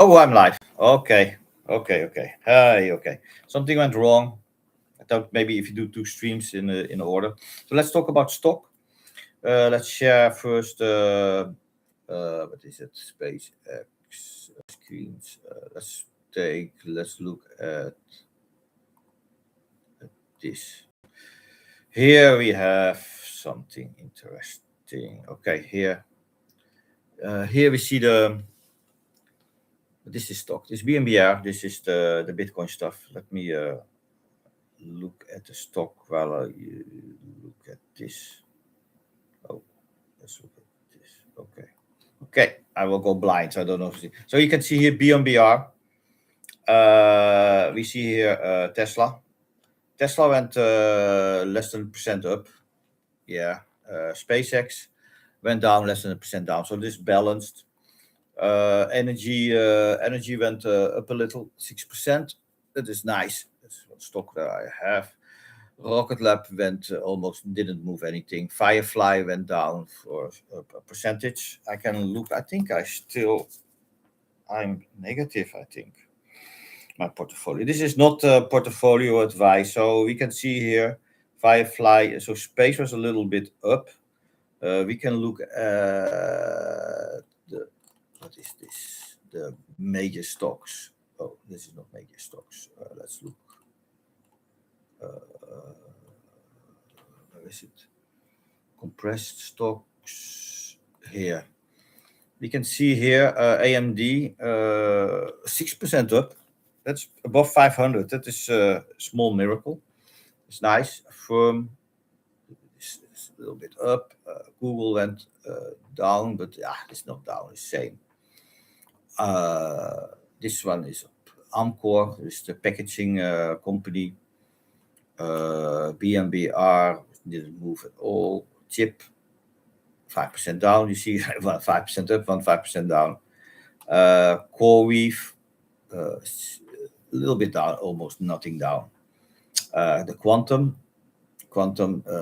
Oh, I'm live. Okay. Hi. Okay. Something went wrong. I thought maybe if you do two streams in order. So let's talk about stock. Let's share first. What is it? SpaceX screens. Let's look at this. Here we have something interesting. Okay. Here we see the. This is stock. This BNBR. This is the Bitcoin stuff. Let me look at the stock while I look at this. Oh, let's look at this. Okay. I will go blind, so I don't know. So you can see here BNBR. We see here Tesla. Tesla went less than 1% up. Yeah. SpaceX went down less than 1% down. So this balanced. Energy went up a little, 6%. That is nice. That's what stock that I have. Rocket Lab went almost didn't move anything. Firefly went down for a percentage. I can look. I think I'm negative. I think my portfolio. This is not portfolio advice. So we can see here Firefly. So space was a little bit up. We can look at what is this? The major stocks. Oh, this is not major stocks. Let's look. Where is it? Compressed stocks here. We can see here AMD 6% up. That's above 500. That is a small miracle. It's nice. Firm is a little bit up. Google went down, but it's not down. It's same. This one is up. Amcor is the packaging company. BNBR didn't move at all. Chip 5% down. You see 5% up, 5% down. CoreWeave a little bit down, almost nothing down. The quantum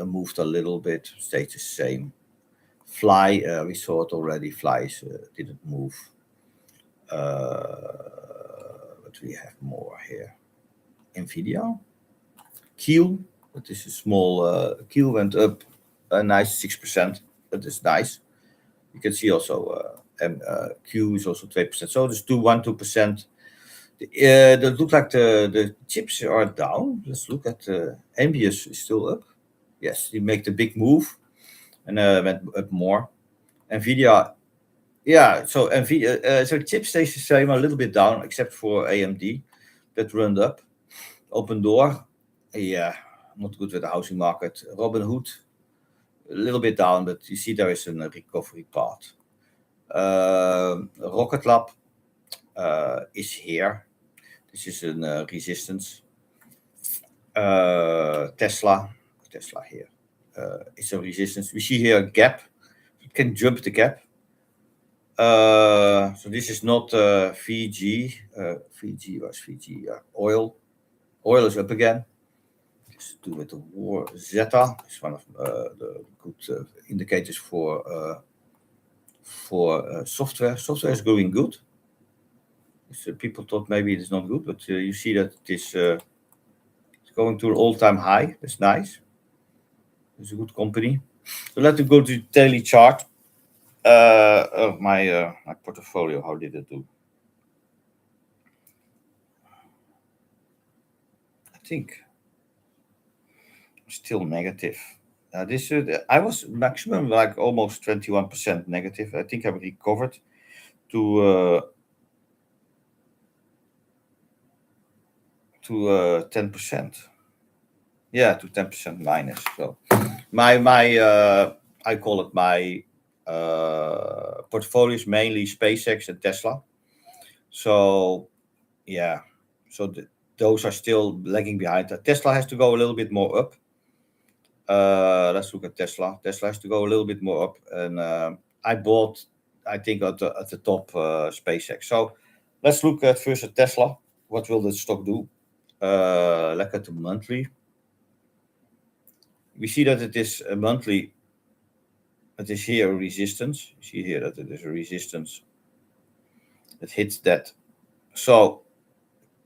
moved a little bit, stayed the same. Fly, we saw it already. Flies didn't move. But we have more here. Nvidia, Keel, that is a small. Keel went up a nice 6%. That is nice. You can see also Q is also 2%. So there's 2%. That look like the chips are down. Let's look at Ambius is still up. Yes, he made the big move and went up more. Nvidia, yeah. So Nvidia, so chip stays the same, a little bit down, except for AMD that run up. Open Door, yeah, not good with the housing market. Robinhood, a little bit down, but you see there is a recovery path. Rocket Lab is here. This is a resistance. Tesla here. It's a resistance. We see here a gap. You can jump the gap. So this is not VG. VG was VG. Oil. Oil is up again. It's to do with the war. Zeta is one of the good indicators for software. Software is going good. So people thought maybe it is not good, but you see that it is it's going to an all-time high. That's nice. It's a good company. So let's go to the daily chart of my portfolio. How did it do? I think still negative. This I was maximum like almost 21% negative. I think I recovered to 10%. Yeah, to 10% minus. So my I call it my portfolio is mainly SpaceX and Tesla. So yeah, so those are still lagging behind. Tesla has to go a little bit more up. Let's look at Tesla. Tesla has to go a little bit more up, and I bought, I think, at the top SpaceX. So let's look at first at Tesla. What will the stock do? Look at the monthly. We see that it is a monthly. It is here a resistance. You see here that it is a resistance. It hits that So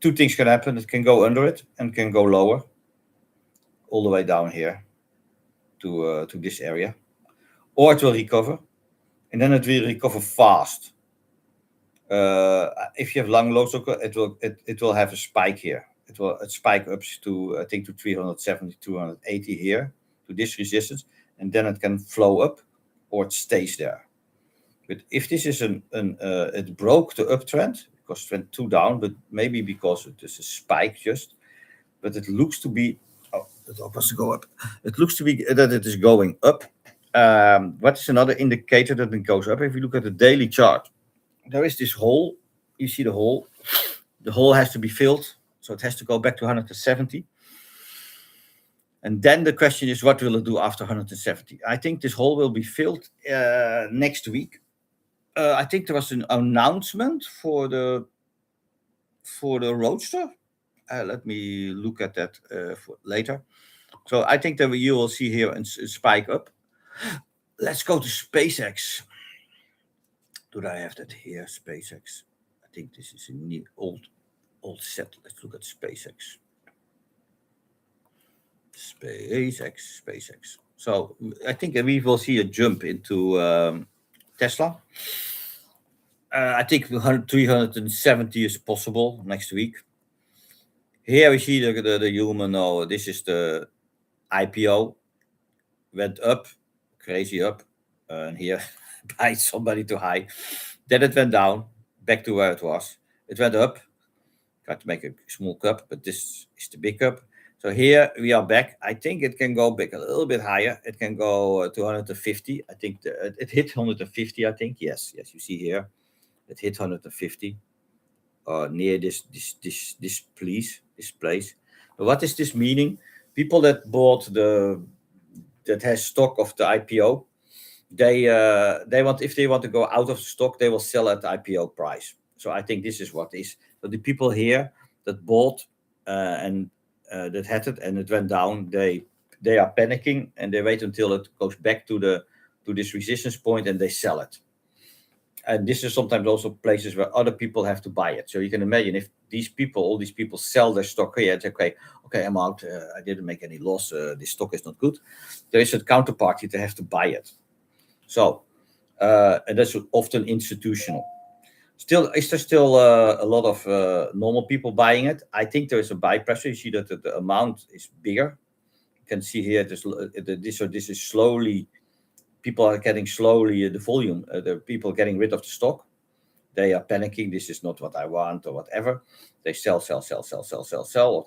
two things can happen. It can go under it and can go lower, all the way down here to this area, or it will recover, and then it will recover fast. If you have long lows, it will have a spike here. It will spike up to, I think, to 370, 280 here to this resistance, and then it can flow up, or it stays there. But if this is it broke the uptrend because it went too down, but maybe because it is a spike just, but it looks to be. Oh, it opens to go up. It looks to be that it is going up. What is another indicator that it goes up? If you look at the daily chart, there is this hole. You see the hole. The hole has to be filled, so it has to go back to 170. And then the question is, what will it do after 170? I think this hole will be filled next week. I think there was an announcement for the Roadster. Let me look at that for later. So I think that you will see here a spike up. Let's go to SpaceX. Do I have that here? SpaceX. I think this is a new old set. Let's look at SpaceX. SpaceX. So I think we will see a jump into Tesla. I think 370 is possible next week. Here we see the human. No, this is the IPO. Went up, crazy up, and here buy somebody too high. Then it went down, back to where it was. It went up. Got to make a small cup, but this is the big cup. So here we are back. I think it can go back a little bit higher. It can go to 150. I think it hit 150. I think yes. You see here, it hit 150. Near this place. But what is this meaning? People that bought that has stock of the IPO, they want, if they want to go out of the stock, they will sell at the IPO price. So I think this is what is. So the people here that bought and that had it and it went down, they are panicking and they wait until it goes back to this resistance point and they sell it. And this is sometimes also places where other people have to buy it. So you can imagine if all these people sell their stock here, it's okay, I'm out. I didn't make any loss. This stock is not good. There is a counterparty to have to buy it. So, and that's often institutional. Is there still a lot of normal people buying it? I think there is a buy pressure. You see that the amount is bigger. You can see here, this is slowly. People are getting slowly the volume. The people getting rid of the stock. They are panicking. This is not what I want or whatever. They sell, or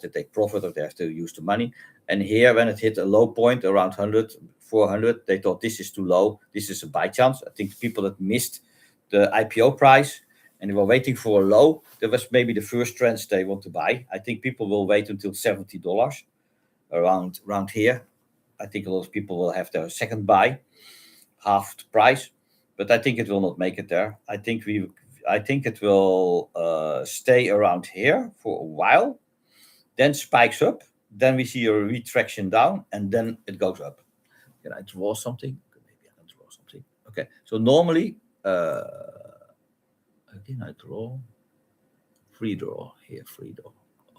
they take profit, or they have to use the money. And here, when it hit a low point around 100, 400, they thought this is too low. This is a buy chance. I think the people that missed the IPO price and they were waiting for a low, that was maybe the first trends they want to buy. I think people will wait until $70 around here. I think a lot of people will have their second buy, half the price, but I think it will not make it there. I think it will stay around here for a while, then spikes up, then we see a retraction down, and then it goes up. Can I draw something? Maybe I can draw something. Okay, so normally, again, I draw free draw here, free draw.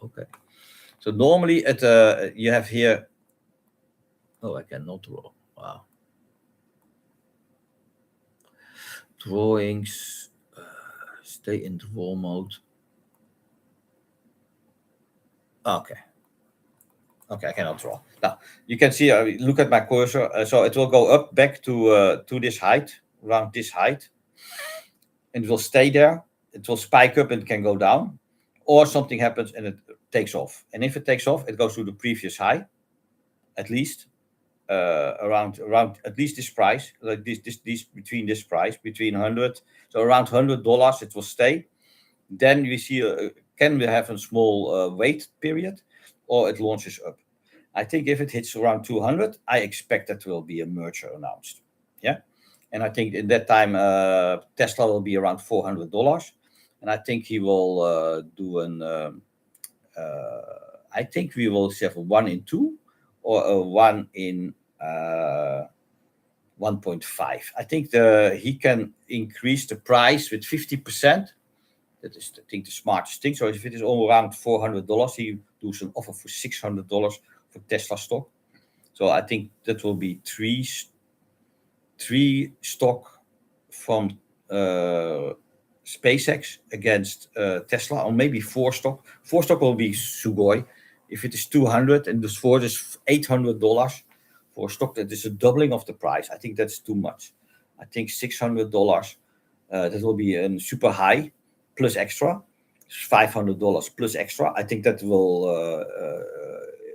Okay, so normally you have here. Oh, I cannot draw. Wow. Drawings. Stay in draw mode. Okay, I cannot draw. Now you can see. Look at my cursor. So it will go up back to this height, around this height, and it will stay there. It will spike up and can go down, or something happens and it takes off. And if it takes off, it goes to the previous high, at least around at least this price, like this between this price, between 100. So around $100, it will stay. Then we see can we have a small wait period, or it launches up. I think if it hits around 200, I expect that will be a merger announced. Yeah. And I think in that time, Tesla will be around $400. And I think he will do I think we will have a 1 in 2 or a 1 in 1.5. I think he can increase the price with 50%. That is, I think, the smartest thing. So if it is all around $400, he does an offer for $600 for Tesla stock. So I think that will be three stock from SpaceX against Tesla, or maybe 4 stock. 4 stock will be Sugoi. If it is 200 and this 4 is $800 for a stock, that is a doubling of the price. I think that's too much. I think $600, that will be a super high plus extra. $500 plus extra. I think that will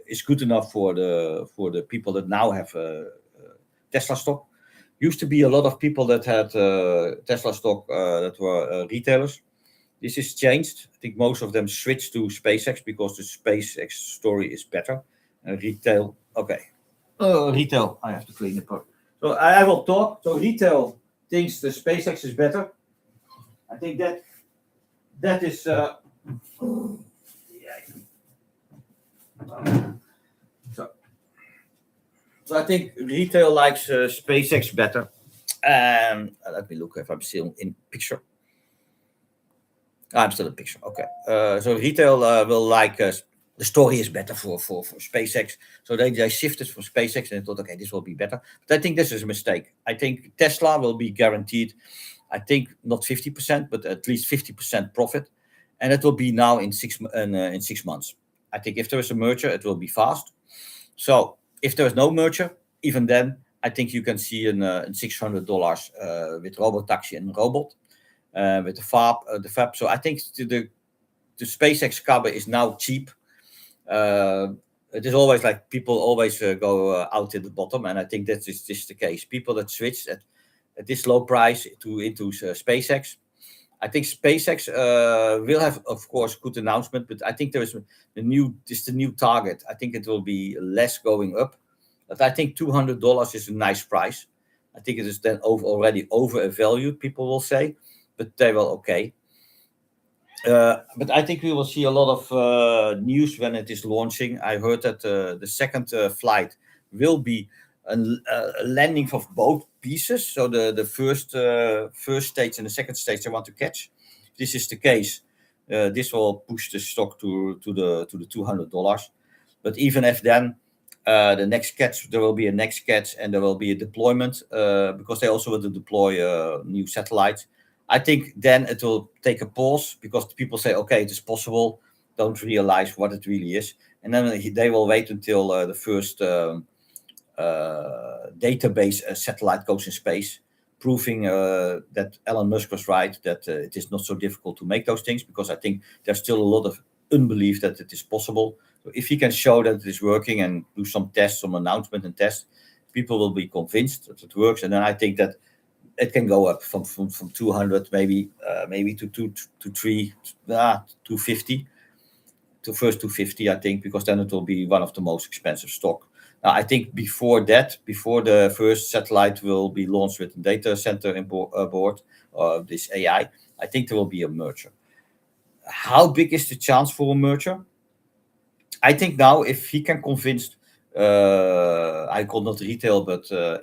is good enough for the people that now have Tesla stock. Used to be a lot of people that had Tesla stock that were retailers. This is changed. I think most of them switched to SpaceX because the SpaceX story is better. Retail, okay. Retail, I have to clean it up. So I will talk. So retail thinks the SpaceX is better. I think that is. So I think retail likes SpaceX better. Let me look if I'm still in picture. I'm still in picture. Okay. So retail will like the story is better for SpaceX. So they shifted from SpaceX and thought, okay, this will be better. But I think this is a mistake. I think Tesla will be guaranteed, I think not 50%, but at least 50% profit. And it will be now in 6 months. I think if there is a merger, it will be fast. So if there is no merger, even then, I think you can see in $600 with Robotaxi and Robot, with the fab. So I think the SpaceX cover is now cheap. It is always like people always go out at the bottom, and I think that is just the case. People that switch at this low price into SpaceX. I think SpaceX will have, of course, good announcement, but I think there is the new target. I think it will be less going up, but I think $200 is a nice price. I think it is then already overvalued, people will say, but they will okay. But I think we will see a lot of news when it is launching. I heard that the second flight will be a landing of both pieces. So the first stage and the second stage they want to catch. If this is the case, this will push the stock to the $200. But even if then the next catch, there will be a next catch and there will be a deployment because they also want to deploy new satellites. I think then it will take a pause because people say, okay, it is possible, don't realize what it really is. And then they will wait until the first database satellite goes in space, proving that Elon Musk was right, that it is not so difficult to make those things, because I think there's still a lot of unbelief that it is possible. So if he can show that it is working and do some tests, some announcement and tests, people will be convinced that it works. And then I think that it can go up from 200 maybe to 250 to first 250, I think, because then it will be one of the most expensive stock. Now, I think before the first satellite will be launched with a data center aboard this AI, I think there will be a merger. How big is the chance for a merger? I think now if he can convince, I call not retail, but the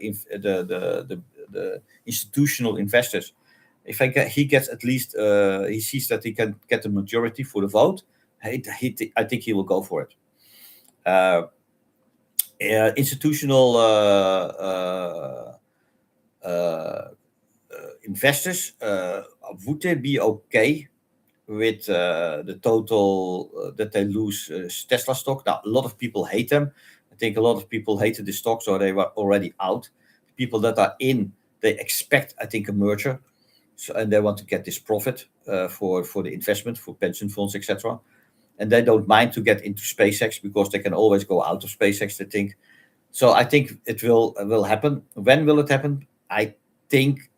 institutional investors, if he gets at least, he sees that he can get a majority for the vote, I think he will go for it. Institutional investors, would they be okay with the total that they lose Tesla stock? Now, a lot of people hate them. I think a lot of people hated the stock, so they were already out. People that are in, they expect, I think, a merger, so, and they want to get this profit for the investment, for pension funds, etc. And they don't mind to get into SpaceX because they can always go out of SpaceX, they think. So I think it will happen. When will it happen? I think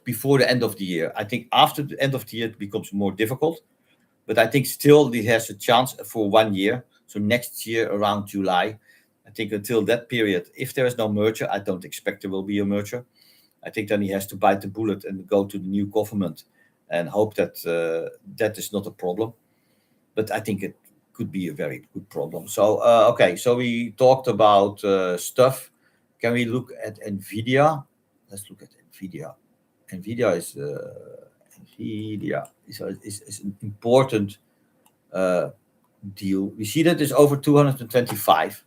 before the end of the year. I think after the end of the year it becomes more difficult, but I think still he has a chance for 1 year. So next year around July, I think until that period, if there is no merger, I don't expect there will be a merger. I think then he has to bite the bullet and go to the new government and hope that that is not a problem. But I think it could be a very good problem. So, okay, so we talked about stuff. Can we look at NVIDIA? Let's look at NVIDIA. NVIDIA is Nvidia is an important deal. We see that it's over 225.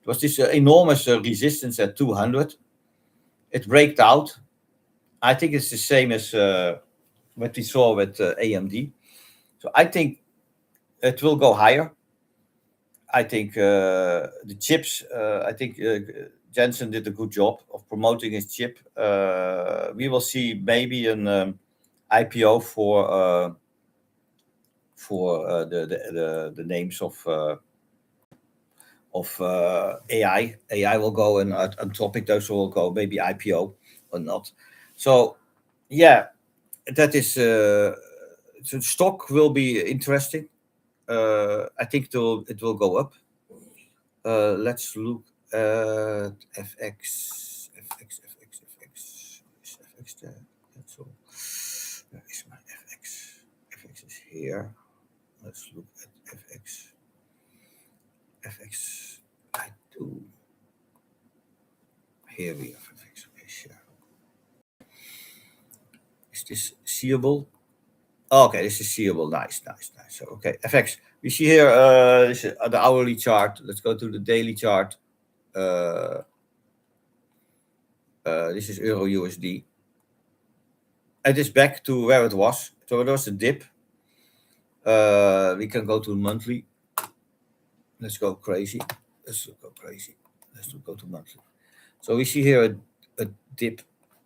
It was this enormous resistance at 200. It braked out. I think it's the same as what we saw with AMD. So I think it will go higher. I think the chips, I think Jensen did a good job of promoting his chip. We will see maybe an IPO for the names of AI. AI will go, and on topic those will go maybe IPO or not. So yeah, that is so stock will be interesting. I think it will go up. Let's look at FX. Is FX there? That's all. Where is my FX? FX is here. Let's look at FX. FX. I do. Here we have FX. Okay, sure. Is this seeable? Okay, this is seeable. Nice. So, okay, FX. We see here this is the hourly chart. Let's go to the daily chart. This is Euro USD. It is back to where it was. So there was a dip. We can go to monthly. Let's go crazy. Let's go to monthly. So we see here a dip.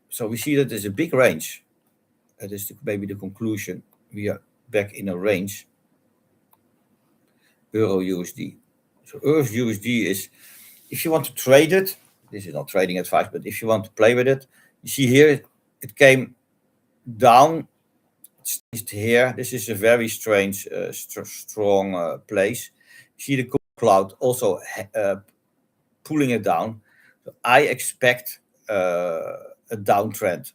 So we see that there's a big range. That is maybe the conclusion. We are back in a range. Euro USD. So Euro USD is, if you want to trade it, this is not trading advice, but if you want to play with it, you see here it came down. It's here. This is a very strange, strong place. You see the cloud also pulling it down. So I expect a downtrend.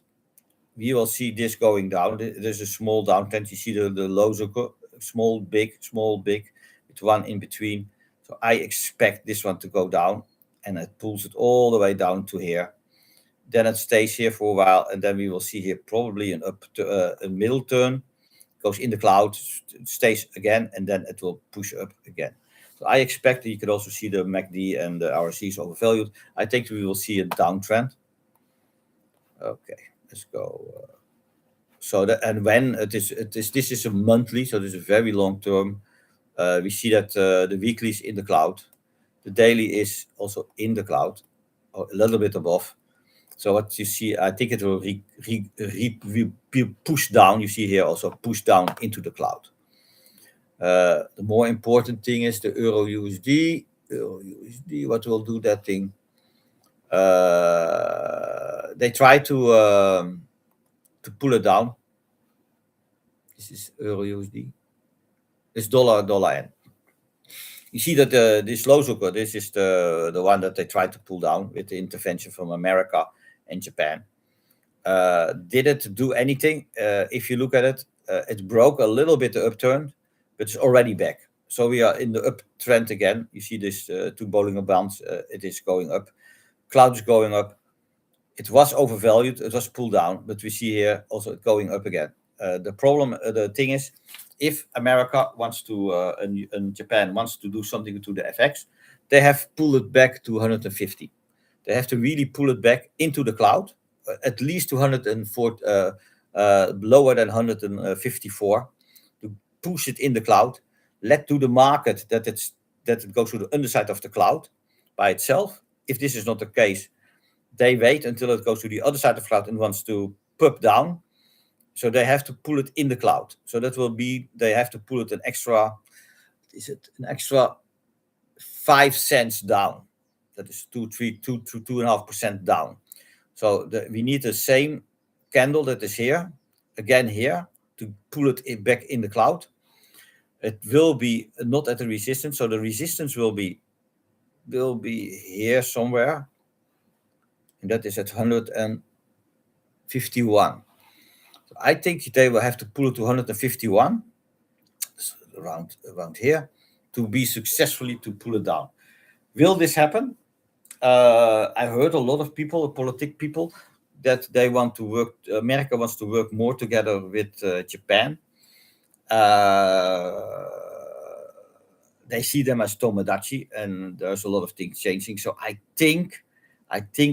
We will see this going down. There's a small downtrend. You see the lows are small, big, with one in between. So I expect this one to go down, and it pulls it all the way down to here. Then it stays here for a while, and then we will see here probably a middle turn. Goes in the cloud, stays again, and then it will push up again. So I expect that you could also see the MACD and the RSCs overvalued. I think we will see a downtrend. Okay, let's go. When this is a monthly, so this is very long term. We see that the weekly is in the cloud, the daily is also in the cloud, or a little bit above. So what you see, I think it will be pushed down. You see here also push down into the cloud. The more important thing is the Euro USD. What will do that thing? They try to pull it down. This is Euro USD. This dollar N. You see that this Lozuka, this is the one that they tried to pull down with the intervention from America and Japan. Did it do anything? If you look at it, it broke a little bit the upturn, but it's already back. So we are in the uptrend again. You see this two Bollinger Bands. It is going up. Cloud is going up. It was overvalued. It was pulled down, but we see here also it going up again. The thing is, if America wants to and Japan wants to do something to the FX, they have pulled it back to 150. They have to really pull it back into the cloud, at least 204, lower than 154, to push it in the cloud. Let to the market that it goes to the underside of the cloud by itself. If this is not the case, they wait until it goes to the other side of the cloud and wants to pop down. So they have to pull it in the cloud. So that will be, they have to pull it an extra 5 cents down. That is 2.5% down. So we need the same candle that is here, again here, to pull it back in the cloud. It will be not at the resistance. So the resistance will be here somewhere. And that is at 151. So I think they will have to pull it to 151, around here, to be successfully to pull it down. Will this happen? I heard a lot of people, political people, that America wants to work more together with Japan. They see them as Tomodachi, and there's a lot of things changing. So I think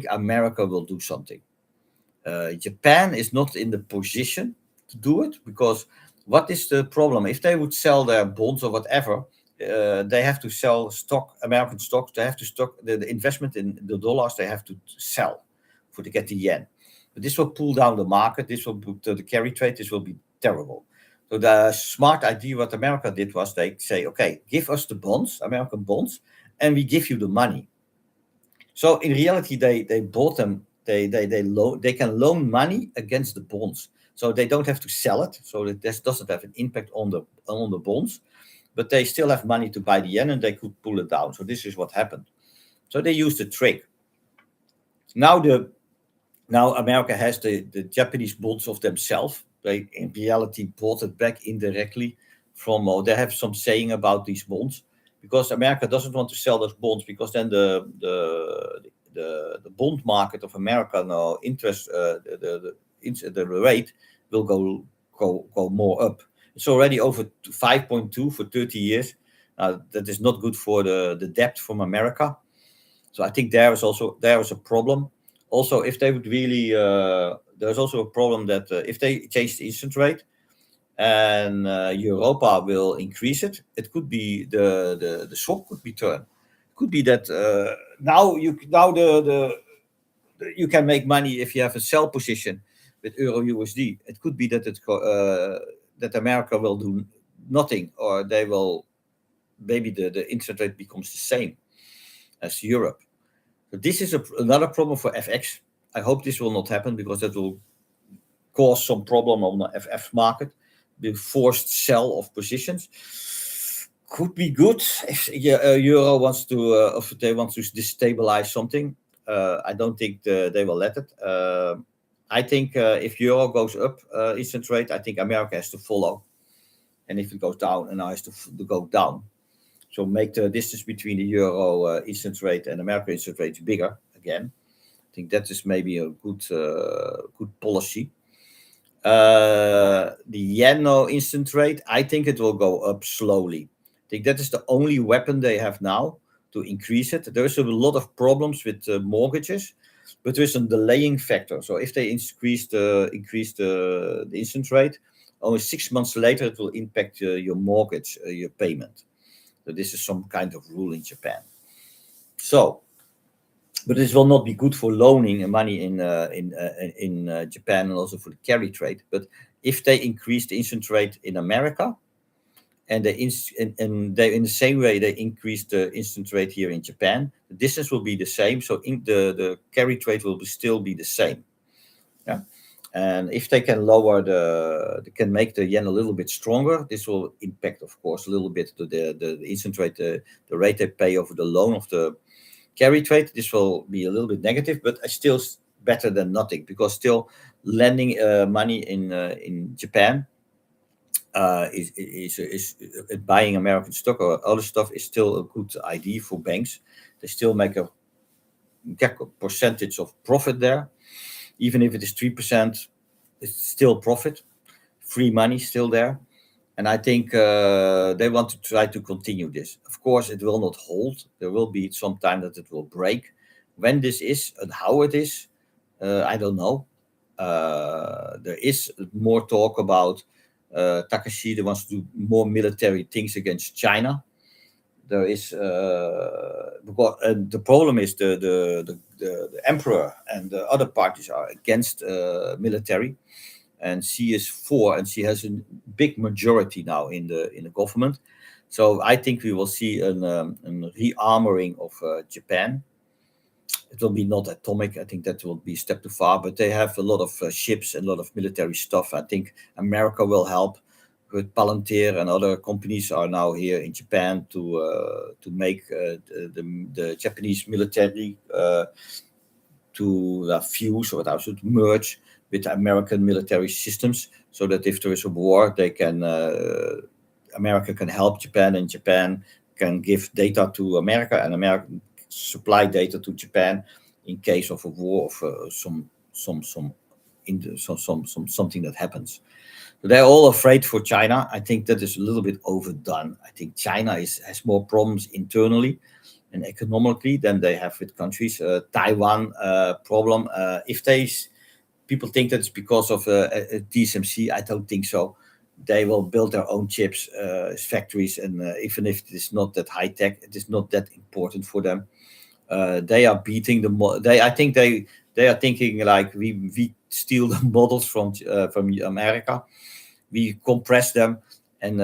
America will do something. Japan is not in the position to do it, because what is the problem? If they would sell their bonds or whatever, they have to sell American stocks. They have to stock the investment in the dollars. They have to sell to get the yen. But this will pull down the market. This will put the carry trade. This will be terrible. So the smart idea what America did was they say, okay, give us the bonds, American bonds, and we give you the money. So in reality, they bought them. They can loan money against the bonds, so they don't have to sell it. So this doesn't have an impact on the bonds, but they still have money to buy the yen, and they could pull it down. So this is what happened. So they used the trick. Now America has the Japanese bonds of themselves. They in reality bought it back indirectly from. They have some saying about these bonds, because America doesn't want to sell those bonds, because then the bond market of America now the rate will go more up. It's already over 5.2 for 30 years. That is not good for the debt from America. So I think there is a problem. Also, if they would really, there's also a problem that if they change the interest rate and Europa will increase it, it could be the swap could be turned. It could be that now you can make money if you have a sell position with Euro USD. It could be that that America will do nothing, or they will maybe the interest rate becomes the same as Europe. So this is another problem for FX. I hope this will not happen, because that will cause some problem on the FX market. The forced sell of positions could be good if Euro wants to, if they want to destabilize something. I don't think they will let it. I think if Euro goes up, interest rate, I think America has to follow. And if it goes down, and has to go down. So make the distance between the Euro interest rate and American interest rates bigger again. I think that is maybe a good policy. The yen instant rate, I think it will go up slowly. I think that is the only weapon they have now to increase it. There's a lot of problems with mortgages, but there's a delaying factor. So if they increase the instant rate, only 6 months later it will impact your mortgage, your payment. So this is some kind of rule in Japan. So, but this will not be good for loaning money in Japan, and also for the carry trade. But if they increase the instant rate in America, and they in the same way they increase the instant rate here in Japan, the distance will be the same. So the carry trade will still be the same. Yeah. And if they can they can make the yen a little bit stronger, this will impact, of course, a little bit to the instant rate, the rate they pay over the loan of the carry trade. This will be a little bit negative, but still better than nothing, because still lending money in Japan is buying American stock or other stuff is still a good idea for banks. They still make a percentage of profit there. Even if it is 3%, it's still profit. Free money still there. And I think they want to try to continue this. Of course, it will not hold. There will be some time that it will break. When this is and how it is, I don't know. There is more talk about Takashi wants to do more military things against China. There is because the problem is the emperor and the other parties are against military, and she is for, and she has a big majority now in the government. So I think we will see a rearmoring of Japan. It will be not atomic. I think that will be a step too far, but they have a lot of ships and a lot of military stuff. I think America will help. With Palantir and other companies are now here in Japan to make the Japanese military to fuse or to merge with American military systems, so that if there is a war, they can America can help Japan, and Japan can give data to America, and America supply data to Japan in case of a war of some something that happens. So they're all afraid for China. I think that is a little bit overdone. I think China has more problems internally and economically than they have with countries. Taiwan problem. If people think that it's because of TSMC, I don't think so. They will build their own chips factories, and even if it is not that high tech, it is not that important for them. They are beating I think they are thinking like we steal the models from America, we compress them, and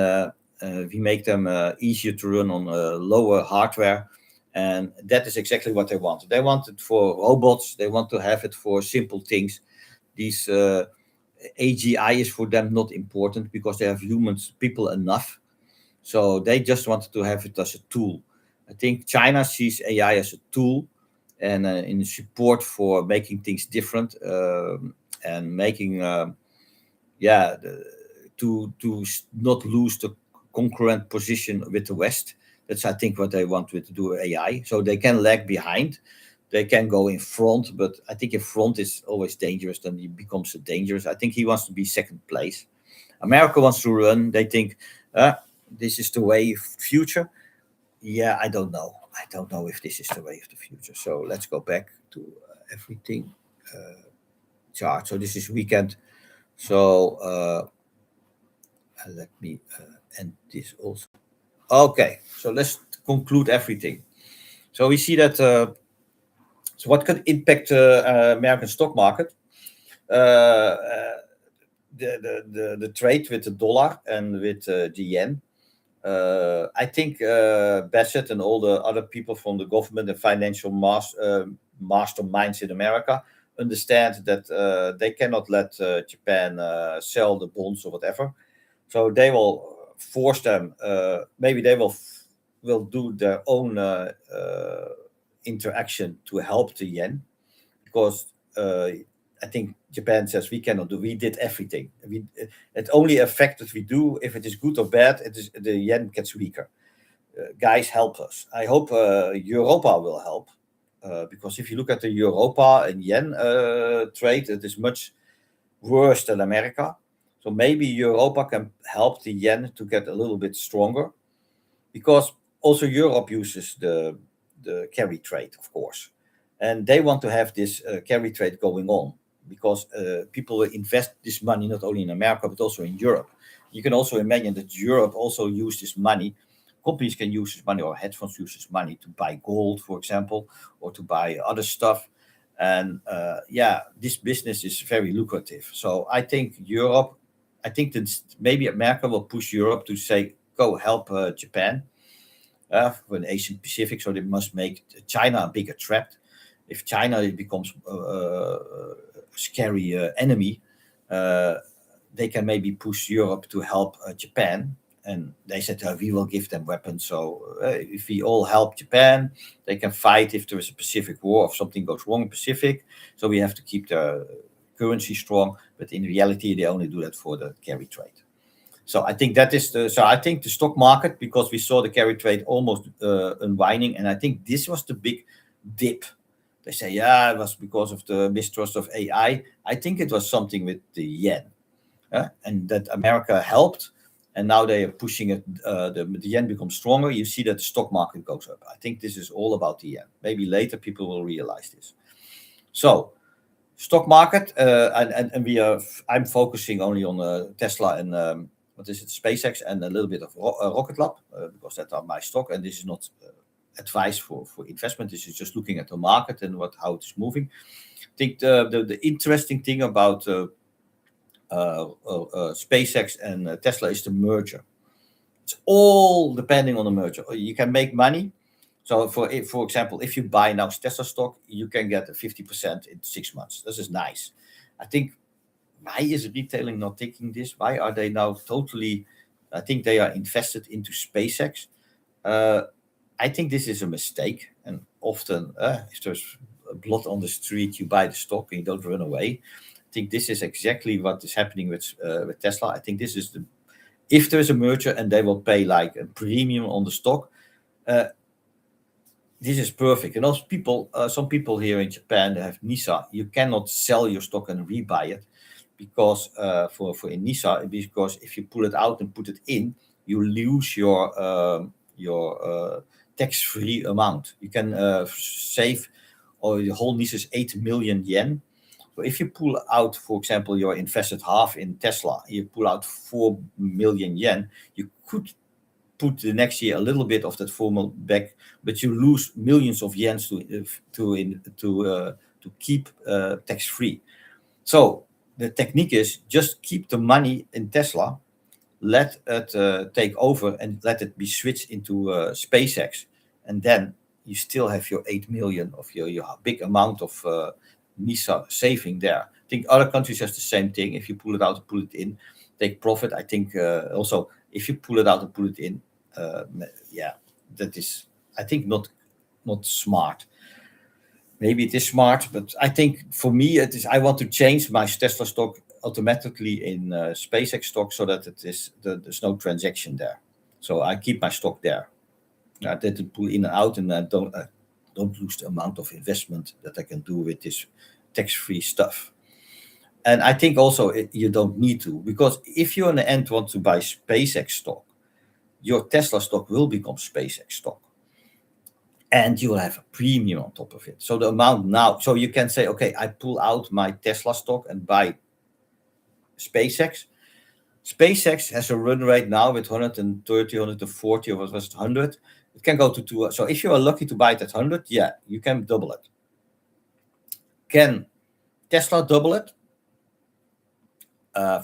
we make them easier to run on lower hardware. And that is exactly what they want. They want it for robots. They want to have it for simple things. These AGI is for them not important because they have people enough. So they just wanted to have it as a tool. I think China sees AI as a tool and in support for making things different and making, to not lose the concurrent position with the West. That's, I think, what they want to do with AI. So they can lag behind. They can go in front, but I think in front is always dangerous. Then it becomes dangerous. I think he wants to be second place. America wants to run. They think this is the way of future. Yeah, I don't know. I don't know if this is the way of the future. So let's go back to everything chart. So this is weekend. So let me end this also. Okay, so let's conclude everything. So we see that. So what could impact American stock market? The trade with the dollar and with the yen. I think Bassett and all the other people from the government and financial masterminds in America understand that they cannot let Japan sell the bonds or whatever. So they will force them. Maybe they will do their own interaction to help the yen, because I think Japan says we cannot do. We did everything. It only affects we do. If it is good or bad, the yen gets weaker. Guys, help us. I hope Europa will help, because if you look at the Europa and yen trade, it is much worse than America. So maybe Europa can help the yen to get a little bit stronger, because also Europe uses the carry trade, of course, and they want to have this carry trade going on, because people will invest this money not only in America but also in Europe. You can also imagine that Europe also use this money. Companies can use this money, or hedge funds use this money to buy gold, for example, or to buy other stuff. And this business is very lucrative. So I think that maybe America will push Europe to say, go help Japan for an Asian Pacific. So they must make China a bigger threat. If China becomes a scary enemy, they can maybe push Europe to help Japan. And they said, we will give them weapons. So if we all help Japan, they can fight if there is a Pacific war, if something goes wrong in Pacific. So we have to keep the currency strong. But in reality, they only do that for the carry trade. So I think that is so I think the stock market, because we saw the carry trade almost unwinding. And I think this was the big dip. They say, it was because of the mistrust of AI. I think it was something with the yen. And that America helped. And now they are pushing it. The yen becomes stronger. You see that the stock market goes up. I think this is all about the yen. Maybe later people will realize this. So, stock market, and I'm focusing only on Tesla and SpaceX, and a little bit of Rocket Lab, because that are my stock. And this is not advice for investment. This is just looking at the market and how it is moving. I think the interesting thing about SpaceX and Tesla is the merger. It's all depending on the merger. You can make money. So for example, if you buy now Tesla stock, you can get 50% in 6 months. This is nice. I think, why is retailing not taking this? Why are they now totally? I think they are invested into SpaceX. I think this is a mistake. And often, if there's blood on the street, you buy the stock and you don't run away. I think this is exactly what is happening with Tesla. I think this is if there is a merger and they will pay like a premium on the stock, this is perfect. And also people, some people here in Japan, they have NISA. You cannot sell your stock and rebuy it because for in NISA, because if you pull it out and put it in, you lose your tax-free amount. You can save, or the whole NISA is 8 million yen. So if you pull out, for example, you're invested half in Tesla, you pull out 4 million yen, you could put the next year a little bit of that formal back, but you lose millions of yens to keep tax free. So the technique is just keep the money in Tesla, let it take over, and let it be switched into SpaceX, and then you still have your 8 million of your big amount of NISA saving there. I think other countries have the same thing. If you pull it out and pull it in, take profit. I think also if you pull it out and pull it in, that is, I think, not smart. Maybe it is smart, but I think for me it is. I want to change my Tesla stock automatically in SpaceX stock so that it is there's no transaction there. So I keep my stock there. I didn't pull in and out, and I don't lose the amount of investment that I can do with this tax-free stuff. And I think also you don't need to, because if you in the end want to buy SpaceX stock, your Tesla stock will become SpaceX stock. And you will have a premium on top of it. So the amount now, so you can say, okay, I pull out my Tesla stock and buy SpaceX. SpaceX has a run rate now with 130, 140, or what was it, 100? It can go to 2. So if you are lucky to buy it at 100, yeah, you can double it. Can Tesla double it?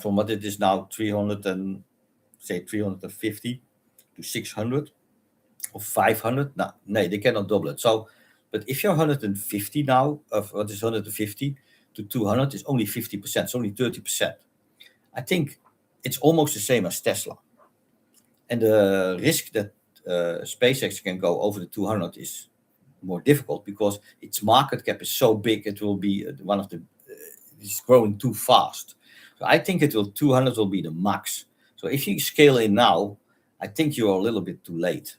From what it is now, 350 to 600 or 500? No, they cannot double it. So, but if you're 150 now, of what is 150 to 200 is only 50%, it's only 30%. I think it's almost the same as Tesla. And the risk that SpaceX can go over the 200 is more difficult because its market cap is so big. It will be one of the, it's growing too fast. So I think 200 will be the max. So if you scale in now, I think you're a little bit too late.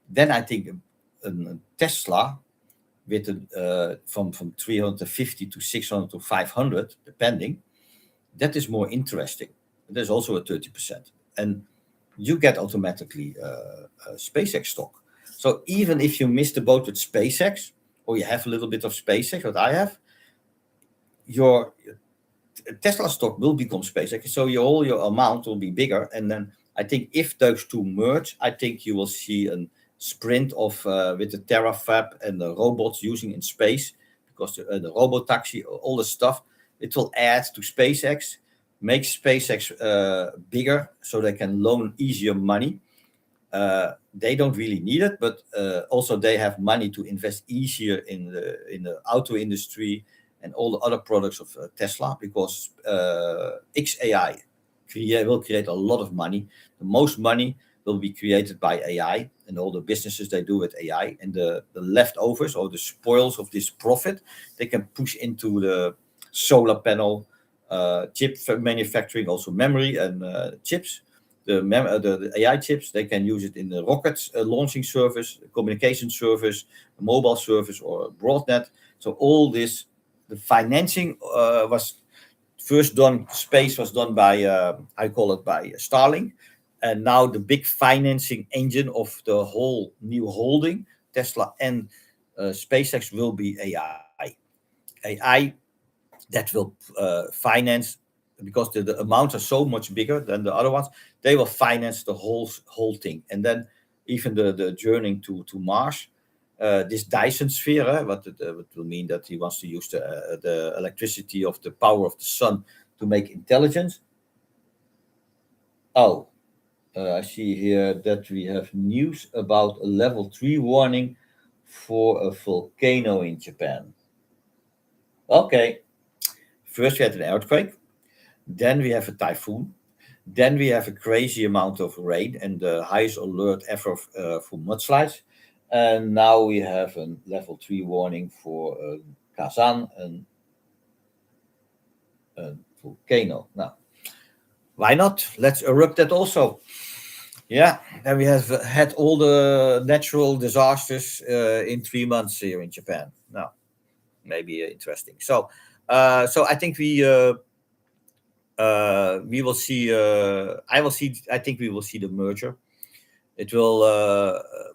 Then I think a Tesla with from 350 to 600 to 500, depending, that is more interesting. There's also a 30%. And you get automatically a SpaceX stock. So even if you miss the boat with SpaceX, or you have a little bit of SpaceX, what I have, your Tesla stock will become SpaceX. So all your amount will be bigger. And then I think if those two merge, I think you will see a sprint of with the Terafab and the robots using in space, because the robotaxi, all the stuff, it will add to SpaceX, make SpaceX bigger so they can loan easier money. They don't really need it, but also they have money to invest easier in the auto industry and all the other products of Tesla, because XAI will create a lot of money. The most money will be created by AI and all the businesses they do with AI, and the leftovers or the spoils of this profit, they can push into the solar panel, chip manufacturing, also memory and chips. The AI chips, they can use it in the rockets launching service, communication service, mobile service, or broadnet. So all this, the financing was first done, space was done by, I call it by Starlink. And now the big financing engine of the whole new holding, Tesla and SpaceX, will be AI. AI that will finance, because the amounts are so much bigger than the other ones, they will finance the whole thing. And then even the journey to Mars, this Dyson sphere, what will mean that he wants to use the electricity of the power of the sun to make intelligence. Oh, I see here that we have news about a level 3 warning for a volcano in Japan. Okay. First we had an earthquake, then we have a typhoon, then we have a crazy amount of rain and the highest alert ever for mudslides. And now we have a level 3 warning for Kazan, a volcano. Now, why not? Let's erupt that also. Yeah, and we have had all the natural disasters in 3 months here in Japan. Now, maybe interesting. So I think we will see. I will see. I think we will see the merger. It will.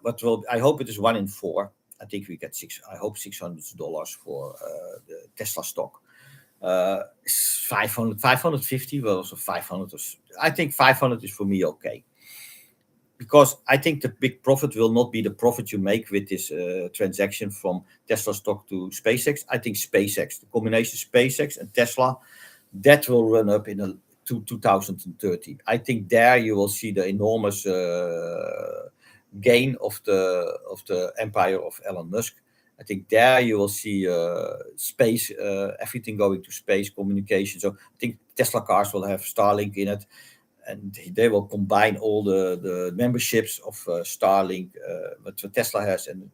What will? I hope it is 1 in 4. I think we get six. I hope $600 for the Tesla stock. 500, 550, well, also 500. I think 500 is for me okay, because I think the big profit will not be the profit you make with this transaction from Tesla stock to SpaceX. I think SpaceX, the combination SpaceX and Tesla, that will run up in to 2030. I think there you will see the enormous gain of the empire of Elon Musk. I think there you will see space, everything going to space communication. So I think Tesla cars will have Starlink in it, and they will combine all the memberships of Starlink, what Tesla has and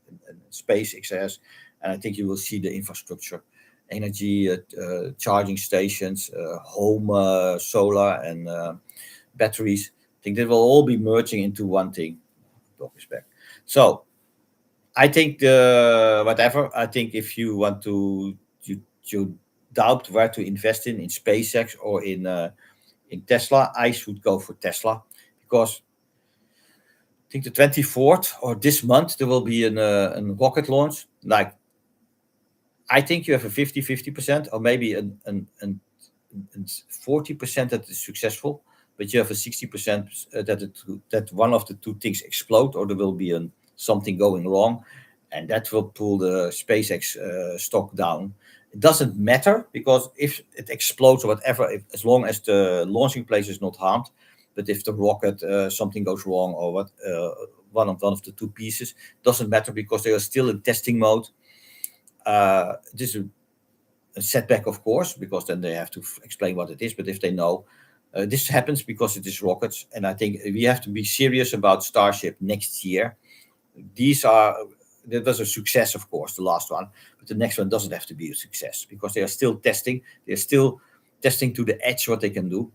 SpaceX has, and I think you will see the infrastructure, energy, charging stations, home solar and batteries. I think they will all be merging into one thing. Dog is back. So I think whatever. I think if you want to you doubt where to invest in SpaceX or in Tesla, I should go for Tesla, because I think the 24th or this month there will be a rocket launch. Like, I think you have a 50-50%, or maybe an 40% that is successful, but you have a 60% that one of the two things explode, or there will be something going wrong, and that will pull the SpaceX stock down. It doesn't matter, because if it explodes or whatever, as long as the launching place is not harmed, but if the rocket something goes wrong, or what one of the two pieces, doesn't matter, because they are still in testing mode. This is a setback, of course, because then they have to explain what it is. But if they know, this happens because it is rockets, and I think we have to be serious about Starship next year. That was a success, of course, the last one, but the next one doesn't have to be a success, because they are still testing. They're still testing to the edge what they can do.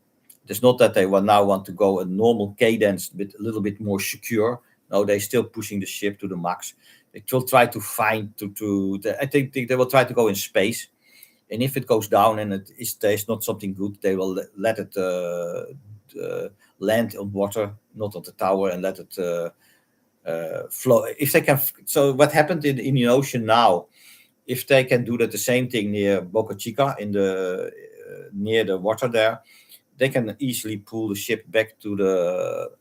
It's not that they now want to go a normal cadence, but a little bit more secure. No, they're still pushing the ship to the max. They will try to find I think they will try to go in space, and if it goes down and there's not something good, they will let it land on water, not on the tower, and let it flow. If they can, so what happened in the ocean now? If they can do that, the same thing near Boca Chica near the water there, they can easily pull the ship back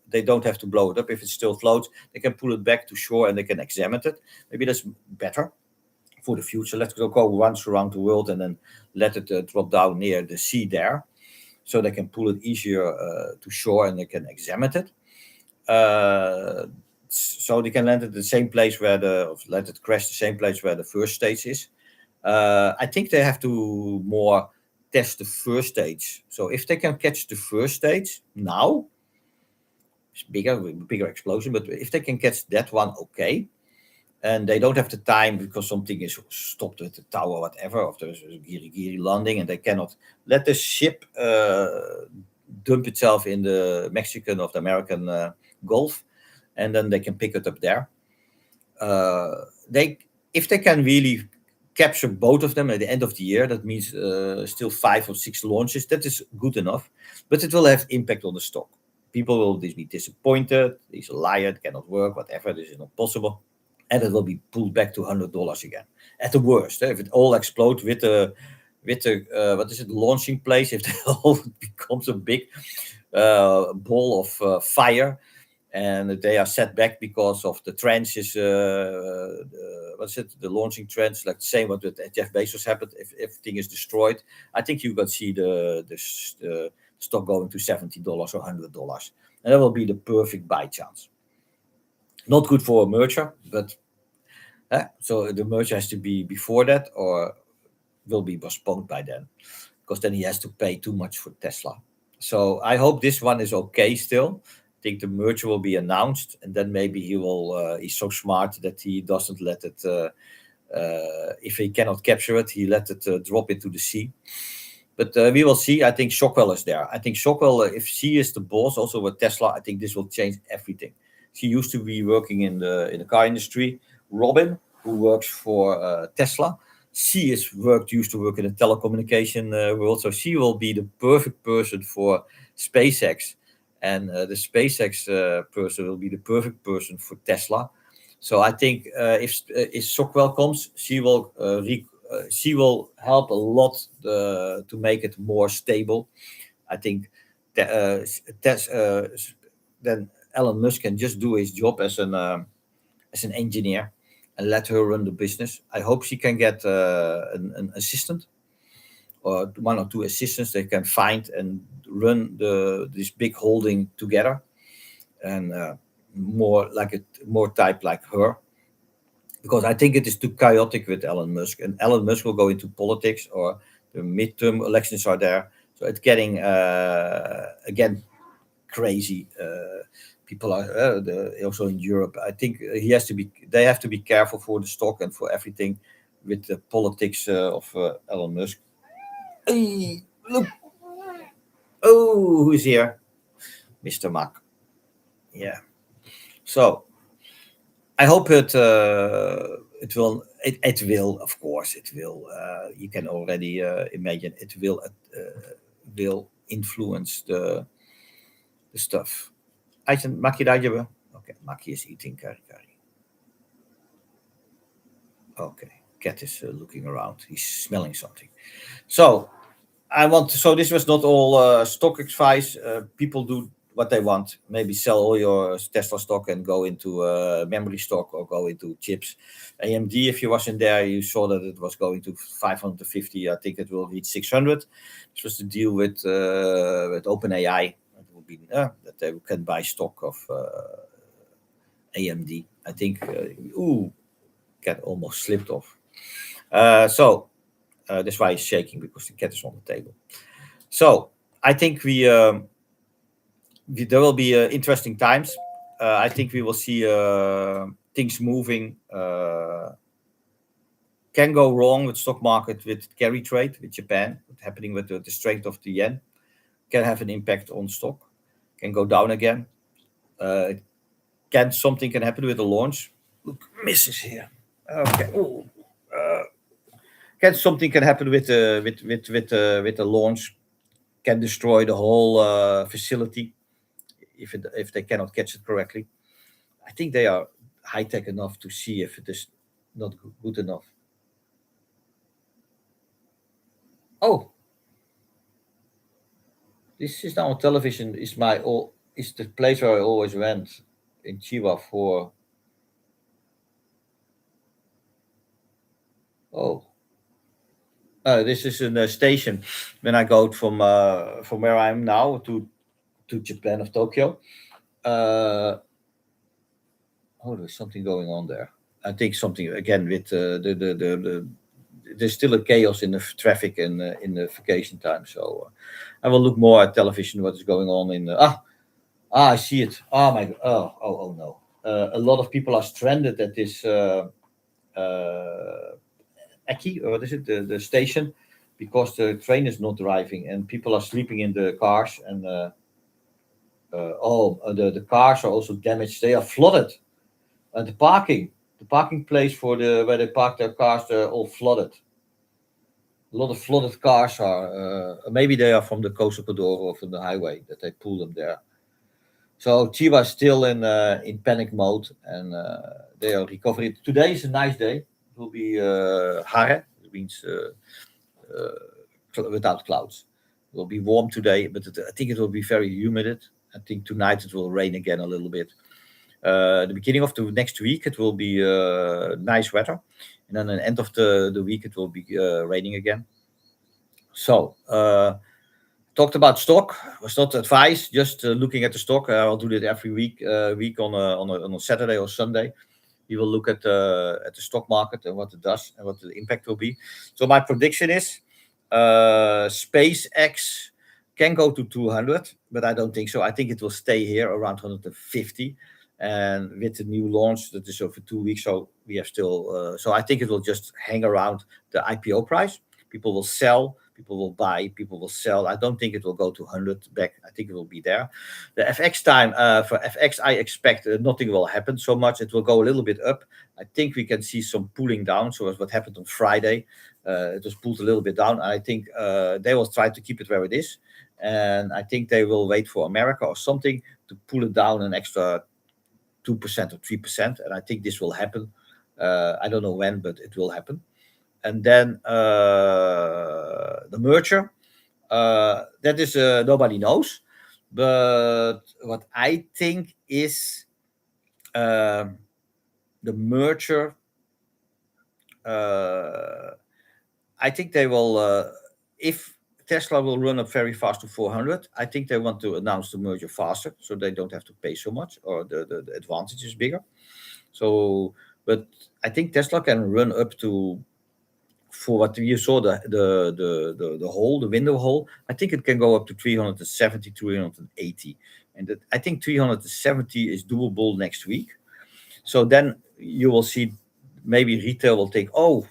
they don't have to blow it up. If it still floats, they can pull it back to shore and they can examine it. Maybe that's better for the future. Let's go once around the world and then let it drop down near the sea there, so they can pull it easier to shore and they can examine it. So they can land at the same place let it crash the same place where the first stage is. I think they have to more test the first stage. So if they can catch the first stage now, it's bigger explosion. But if they can catch that one, okay, and they don't have the time because something is stopped at the tower, or whatever, or there's a giri landing, and they cannot let the ship dump itself in the Mexican or the American Gulf, and then they can pick it up there. If they can really capture both of them at the end of the year, that means still 5 or 6 launches. That is good enough, but it will have impact on the stock. People will be disappointed. He's a liar. It cannot work. Whatever. This is not possible, and it will be pulled back to $100 again. At the worst, if it all explodes with the what is it, launching place? If it all becomes a big ball of fire, and they are set back because of the trenches. What's it? The launching trench, like the same what with Jeff Bezos happened. If everything is destroyed, I think you can see the stock going to $70 or $100, and that will be the perfect buy chance. Not good for a merger, but so the merger has to be before that, or will be postponed by then, because then he has to pay too much for Tesla. So I hope this one is okay still. I think the merger will be announced, and then maybe he will. He's so smart that he doesn't let it. If he cannot capture it, he let it drop into the sea. But we will see. I think Shockwell is there. I think Shockwell, if she is the boss also with Tesla, I think this will change everything. She used to be working in the car industry. Robin, who works for Tesla, she used to work in the telecommunication world, so she will be the perfect person for SpaceX, and the SpaceX person will be the perfect person for Tesla. So I think if Shockwell comes, she will help a lot to make it more stable. I think that, then Elon Musk can just do his job as an engineer and let her run the business. I hope she can get an assistant or one or two assistants they can find and run this big holding together, and more type like her, because I think it is too chaotic with Elon Musk, and Elon Musk will go into politics, or the midterm elections are there, so it's getting again crazy. People are also in Europe. I think they have to be careful for the stock and for everything with the politics of Elon Musk. Hey, look! Oh, who's here? Mr. Mack. Yeah. So I hope it will, of course it will. You can already imagine it will influence the stuff. Maki daar hebben. Okay, Maki is eating curry. Okay, cat is looking around. He's smelling something. So so this was not all stock advice. People do what they want. Maybe sell all your Tesla stock and go into memory stock or go into chips. AMD, if you was in there, you saw that it was going to 550. I think it will reach 600. This was the deal with OpenAI. It will be that they can buy stock of AMD. I think. Cat almost slipped off. So that's why he's shaking, because the cat is on the table. So I think there will be interesting times. I think we will see things moving. Can go wrong with stock market, with carry trade with Japan, what's happening with the strength of the yen. Can have an impact on stock. Can go down again. Something can happen with the launch. Look, Mrs. here. Okay. Something can happen with the launch. Can destroy the whole facility if they cannot catch it correctly. I think they are high tech enough to see if it is not good enough. Oh, this is now on television. Is the place where I always went in Chiba for. Oh, this is a station when I go from where I am now to Japan of Tokyo. There's something going on there. I think something again with there's still a chaos in the traffic and in the vacation time. So I will look more at television. What is going on in? I see it. Oh my god. Oh no. A lot of people are stranded at this Eki, or what is it? The station, because the train is not driving and people are sleeping in the cars, and the cars are also damaged. They are flooded, and the parking place where they park their cars, they're all flooded. A lot of flooded cars are maybe they are from the coastal corridor or from the highway that they pull them there. So Chiba is still in panic mode, and they are recovering. Today is a nice day. It will be hare. It means without clouds. It will be warm today, but I think it will be very humid. I think tonight it will rain again a little bit. The beginning of the next week it will be nice weather, and then at the end of the week it will be raining again. So talked about stock. Was not advice, just looking at the stock. I'll do that every week on a Saturday or Sunday. We will look at the stock market and what it does and what the impact will be. So my prediction is SpaceX can go to 200, but I don't think so. I think it will stay here around 150. And with the new launch, that is over 2 weeks, so we have still. So I think it will just hang around the IPO price. People will sell People will buy, people will sell. I don't think it will go to 100 back. I think it will be there. The FX time, for FX, I expect nothing will happen so much. It will go a little bit up. I think we can see some pulling down. So as what happened on Friday, it was pulled a little bit down. I think they will try to keep it where it is. And I think they will wait for America or something to pull it down an extra 2% or 3%. And I think this will happen. I don't know when, but it will happen. And then the merger, that is nobody knows. But what I think is the merger, I think they will, if Tesla will run up very fast to 400, I think they want to announce the merger faster so they don't have to pay so much, or the advantage is bigger. So, but I think Tesla can run up to, for what you saw, the hole, the window hole, I think it can go up to 370, 380. And I think 370 is doable next week. So then you will see maybe retail will take, oh,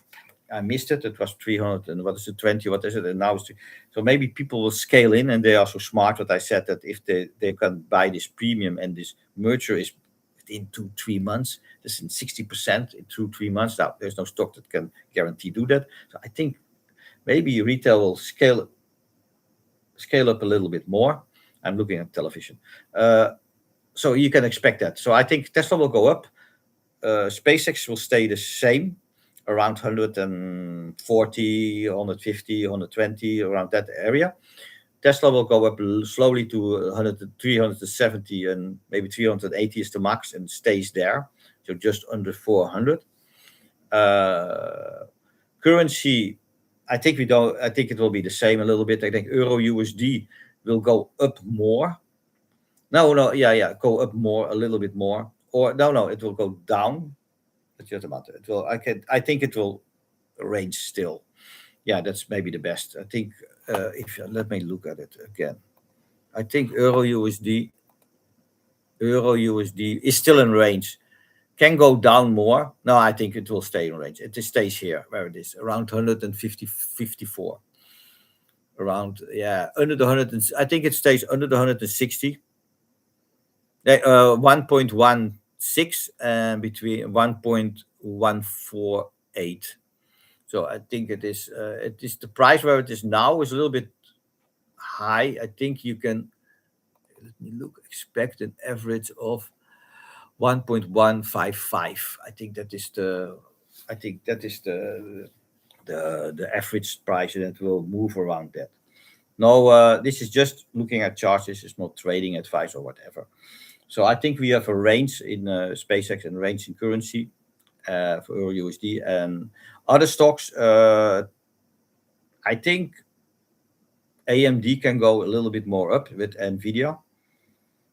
I missed it. It was 300 and what is it, 20? What is it? And now it's so maybe people will scale in, and they are so smart. What I said, that if they can buy this premium and this merger is within 2-3 months, this in 60% in 2-3 months. Now there's no stock that can guarantee do that. So I think maybe retail will scale up a little bit more. I'm looking at television. So you can expect that. So I think Tesla will go up. SpaceX will stay the same, around 140, 150, 120, around that area. Tesla will go up slowly to 370, and maybe 380 is the max, and stays there. So just under 400. Currency, I think it will be the same a little bit. I think Euro USD will go up more. Go up more, a little bit more. Or no, it will go down. It's just about it. I think it will range still. Yeah, that's maybe the best. I think let me look at it again. I think Euro USD is still in range. Can go down more. No, I think it will stay in range. It stays here where it is, around 150, 54. Around, under the 100. I think it stays under the 160. 1.16 and between 1.148. So I think it is the price where it is now is a little bit high. I think you can, let me look, expect an average of 1.155. I think that is the average price that will move around that. No, this is just looking at charts. This is not trading advice or whatever. So I think we have a range in SpaceX and range in currency for Euro USD and other stocks. I think AMD can go a little bit more up with NVIDIA.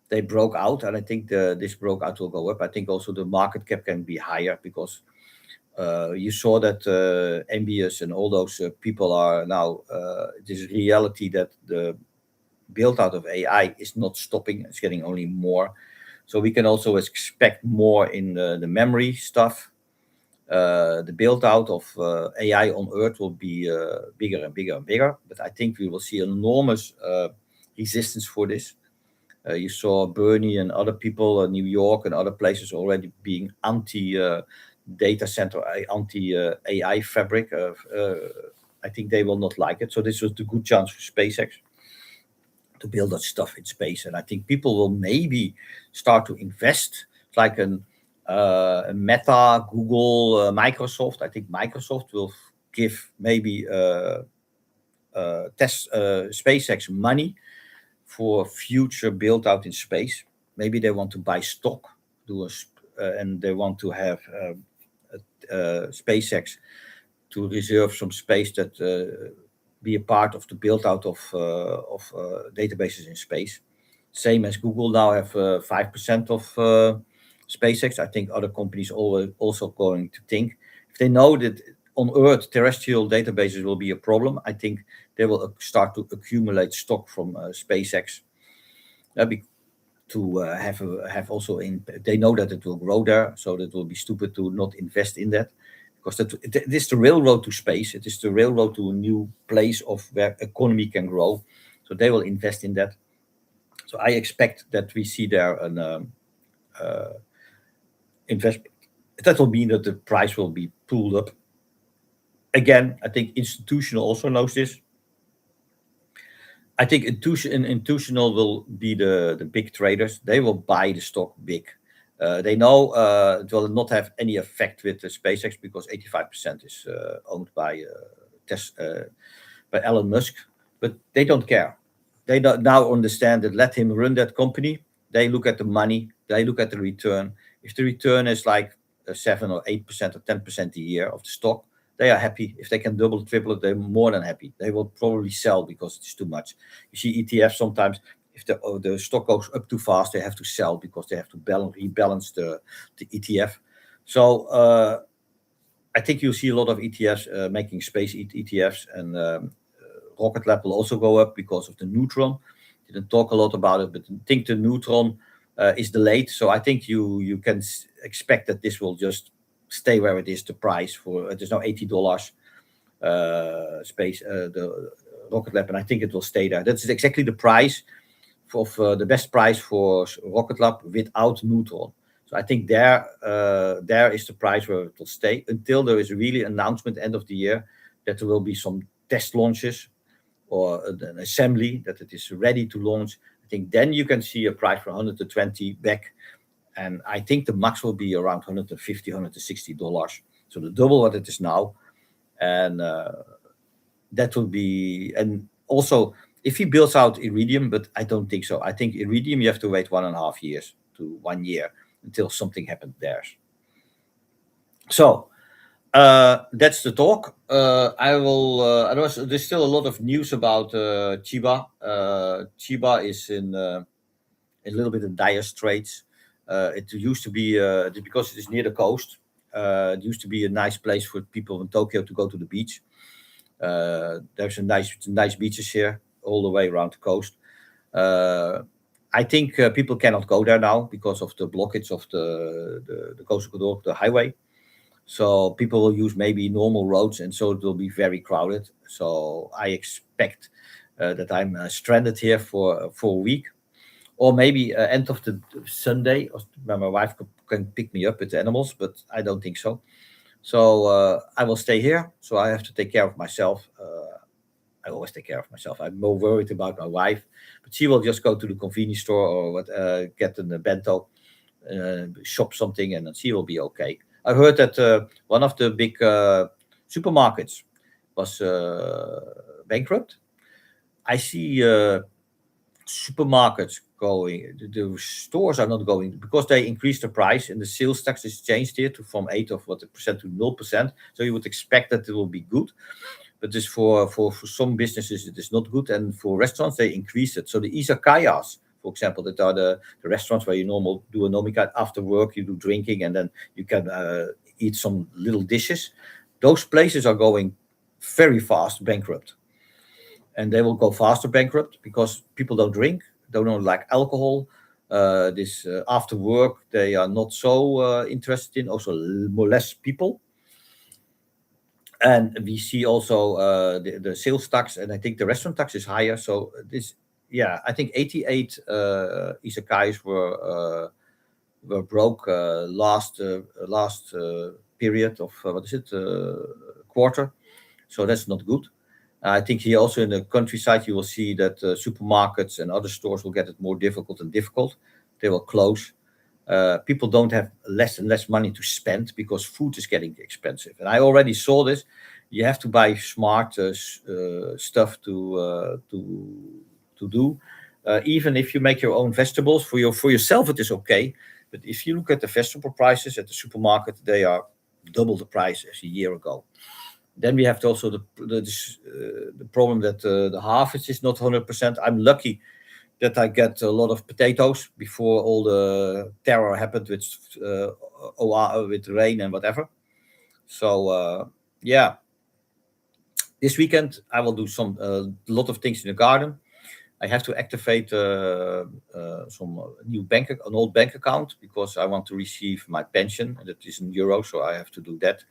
They broke out, and I think this broke out will go up. I think also the market cap can be higher because you saw that MBS and all those people are now, it is reality that the build out of AI is not stopping. It's getting only more. So we can also expect more in the memory stuff. The build out of AI on Earth will be bigger and bigger and bigger. But I think we will see enormous resistance for this. You saw Bernie and other people, New York and other places already being anti-data center, anti-AI fabric. I think they will not like it. So this was the good chance for SpaceX to build that stuff in space. And I think people will maybe start to invest, like a Meta, Google, Microsoft. I think Microsoft will give maybe SpaceX money for future build out in space. Maybe they want to buy stock, and they want to have SpaceX to reserve some space that be a part of the build out of databases in space. Same as Google now have 5% of SpaceX. I think other companies also going to think, if they know that on Earth terrestrial databases will be a problem, I think they will start to accumulate stock from SpaceX. To have also in, they know that it will grow there, so that will be stupid to not invest in that. because it is the railroad to space. It is the railroad to a new place of where economy can grow. So they will invest in that. So I expect that we see there an investment. That will mean that the price will be pulled up. Again, I think institutional also knows this. I think institutional will be the big traders. They will buy the stock big. They know it will not have any effect with the SpaceX because 85% is owned by by Elon Musk, but they don't care. They don't now understand that let him run that company. They look at the money. They look at the return. If the return is like 7 or 8% or 10% a year of the stock, they are happy. If they can double, triple it, they're more than happy. They will probably sell because it's too much. You see ETFs sometimes, if the stock goes up too fast, they have to sell because they have to rebalance the ETF. So I think you'll see a lot of ETFs making space ETFs, and Rocket Lab will also go up because of the neutron. Didn't talk a lot about it, but I think the neutron is delayed. So I think you can expect that this will just stay where it is. The price for it is now $80 space the Rocket Lab, and I think it will stay there. That's exactly the price of the best price for Rocket Lab without neutron. So I think there is the price where it will stay until there is really an announcement end of the year that there will be some test launches or an assembly that it is ready to launch. I think then you can see a price for 120 back, and I think the max will be around $150, $160. So the double what it is now, and that will be. And also, if he builds out Iridium, but I don't think so. I think Iridium you have to wait 1.5 years to 1 year until something happened there. So that's the talk. I will. There's still a lot of news about Chiba. Chiba is in a little bit in dire straits. It used to be because it is near the coast. It used to be a nice place for people in Tokyo to go to the beach. There's nice beaches here all the way around the coast. I think people cannot go there now because of the blockage of the coastal corridor, the highway. So people will use maybe normal roads, and so it will be very crowded. So I expect that I'm stranded here for a week, or maybe end of the Sunday, where my wife can pick me up with the animals, but I don't think so. So I will stay here. So I have to take care of myself. I always take care of myself. I'm more worried about my wife, but she will just go to the convenience store or get a bento, shop something, and then she will be okay. I heard that one of the big supermarkets was bankrupt. I see supermarkets going. The stores are not going because they increased the price, and the sales tax is changed here from 8% to 0%. So you would expect that it will be good. But this for some businesses it is not good, and for restaurants they increase it. So the izakayas, for example, that are the restaurants where you do a nomikai after work, you do drinking, and then you can eat some little dishes. Those places are going very fast bankrupt, and they will go faster bankrupt because people don't drink, don't like alcohol. This after work they are not so interested in. Also, less people. And we see also the sales tax, and I think the restaurant tax is higher. So I think 88 izakayas were broke last period of quarter. So that's not good. I think here also in the countryside you will see that supermarkets and other stores will get it more difficult and difficult. They will close. People don't have less and less money to spend because food is getting expensive. And I already saw this. You have to buy smart stuff to do. Even if you make your own vegetables for yourself, it is okay. But if you look at the vegetable prices at the supermarket, they are double the price as a year ago. Then we have also the problem that the harvest is not 100%. I'm lucky that I get a lot of potatoes before all the terror happened with rain and whatever. So this weekend I will do a lot of things in the garden. I have to activate some an old bank account because I want to receive my pension, and that is in euros, so I have to do that.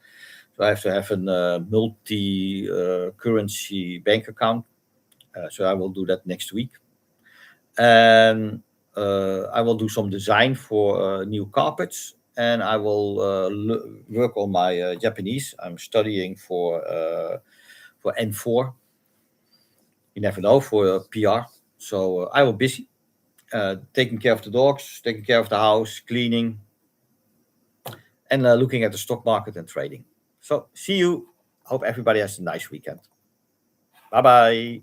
So I have to have a multi-currency bank account. So I will do that next week. And I will do some design for new carpets. And I will work on my Japanese. I'm studying for N4. You never know, for PR. So I will busy. Taking care of the dogs, taking care of the house, cleaning, and looking at the stock market and trading. So see you. Hope everybody has a nice weekend. Bye-bye.